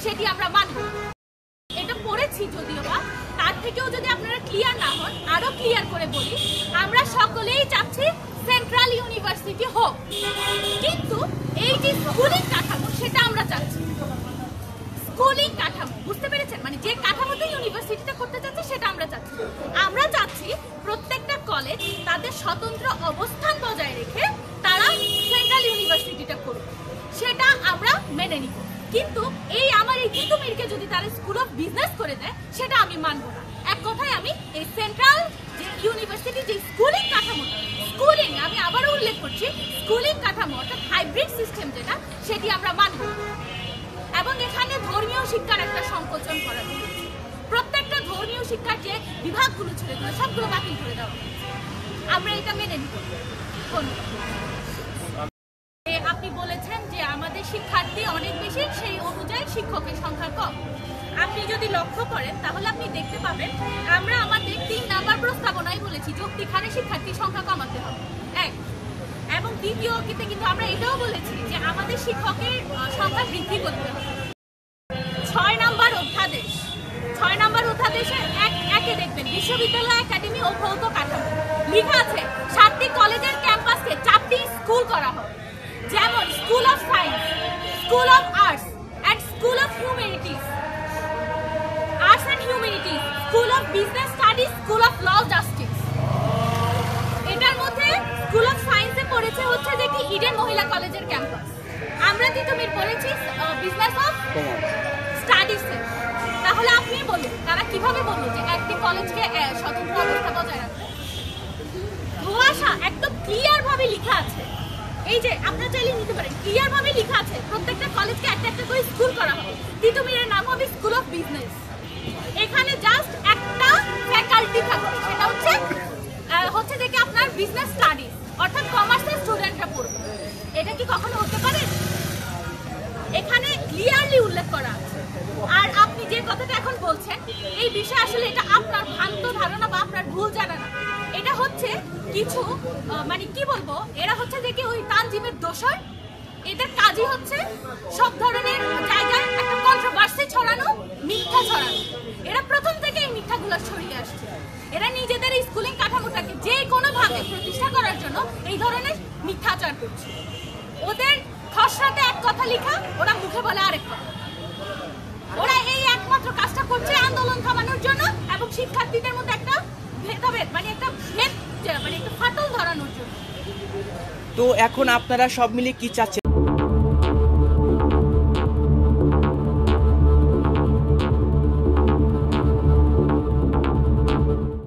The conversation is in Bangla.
সেটি আমরা মানব। এটা পড়েছি যদিও বা, তার থেকেও যদি আপনারা ক্লিয়ার না হন, আরো ক্লিয়ার করে বলি, আমরা সকলেই চাচ্ছি সেন্ট্রাল ইউনিভার্সিটি হোক, কিন্তু এই যে স্কুলিং কাঠামো সেটা আমরা চাচ্ছি। স্কুলিং কাঠামো বুঝতে পেরেছেন, মানে যে কাঠামোতে ইউনিভার্সিটিটা করতে চাচ্ছে সেটা আমরা চাচ্ছি। আমরা চাচ্ছি প্রত্যেকটা কলেজ তাদের স্বতন্ত্র অবস্থান বজায় রেখে তারা সেন্ট্রাল ইউনিভার্সিটিটা করবে, সেটা আমরা মেনে নিব। কিন্তু এই আমার এই তিতুমিরকে যদি তারা স্কুল অফ বিজনেস করে দেয়, সেটা আমি মানব না। এক কথায় আমি এই সেন্ট্রাল যে ইউনিভার্সিটি যে স্কুলিং কাঠামো, স্কুলিং আমি আবারও উল্লেখ করছি, স্কুলিং কাঠামো অর্থাৎ হাইব্রিড সিস্টেম যেটা, সেটি আমরা মানব। এবং এখানে ধর্মীয় শিক্ষার একটা সংকোচন করা হয়েছে। প্রত্যেকটা ধর্মীয় শিক্ষার যে বিভাগগুলো ছিল সবগুলো বাতিল করে দেওয়া, আমরা এটা মেনে নিব। আপনি বলেছেন যে আমাদের শিক্ষার্থী অনেক বেশি, সেই অনুযায়ী শিক্ষকের সংখ্যা কম। আপনি যদি লক্ষ্য করেন তাহলে আপনি দেখতে পাবেন আমরা আমাদের 3 নাম্বার প্রস্তাবনায় বলেছি যৌক্তিক হারে শিক্ষার্থীর সংখ্যা কমাতে হবে, এক। এবং দ্বিতীয় কিন্তু আমরা এটাও বলেছি যে আমাদের শিক্ষকের সংখ্যা বৃদ্ধি করতে হবে। 6 নাম্বার অধ্যাদেশ, 6 নাম্বার অধ্যাদেশে একে দেখবেন বিশ্ববিদ্যালয় একাডেমি ও ভৌত কাঠামো লেখা আছে 7টি কলেজের ক্যাম্পাসকে 4টি স্কুল করা হবে, যেমন school of science, school of arts and school of humanities, arts and humanities, school of business studies, school of law justice. এটার মধ্যে স্কুল অফ সায়েন্সে পড়েছে হচ্ছে যে কি ইডেন মহিলা কলেজের ক্যাম্পাস। আমরা তিতুমির পড়েছি বিজনেস অফ স্টাডিজ। তাহলে আপনি বলুন তারা কিভাবে বললো যে একটি কলেজকে স্বতন্ত্র অবস্থা বজায় রাখবে? ধোঁয়াশা একদম ক্লিয়ার ভাবে লেখা আছে, এই যে আপনারা চাইলে নিতে পারেন, ক্লিয়ার ভাবে লেখা আছে প্রত্যেকটা কলেজকে একটা একটা করে স্কুল করা হবে। তিতুমিরের নাম হবে স্কুল অফ বিজনেস। এখানে জাস্ট একটা ফ্যাকাল্টি থাকবে, সেটা হচ্ছে যে কি আপনার বিজনেস স্টাডিজ, অর্থাৎ কমার্সের স্টুডেন্টরা পড়বে। এটা কি কখনো হতে পারে? এখানে ক্লিয়ারলি উল্লেখ করা আছে। আর আপনি যে কথাটা এখন বলছেন এই বিষয়ে আসলে এটা আপনার ভ্রান্ত ধারণা বা আপনার ভুল জানা না। এটা হচ্ছে কিছু মানে কি বলবো, এরা হচ্ছে যে কি ওই তানজিমের দোসর, এদের কাজই হচ্ছে সব ধরনের জায়গায় একটা কন্ট্রোভার্সি ছড়ানো, মিথ্যা ছড়ানো। এরা প্রথম থেকে এই মিথ্যাগুলো ছড়িয়ে আসছে। এরা নিজেদের স্কুলিং কাঠামোটাকে যে কোনো ভাবে প্রতিষ্ঠা করার জন্য এই ধরনের মিথ্যাচার করছে। ওদের খসড়াতে এক কথা লেখা, ওরা মুখে বলে আরেক কথা। ওরা এই একমাত্র কাজটা করছে আন্দোলন থামানোর জন্য এবং শিক্ষার্থীদের মধ্যে একটা ভেদাভেদ মানে একটা ফাটল ধরানোর জন্য। তো এখন আপনারা সব মিলে কি চাচ্ছেন?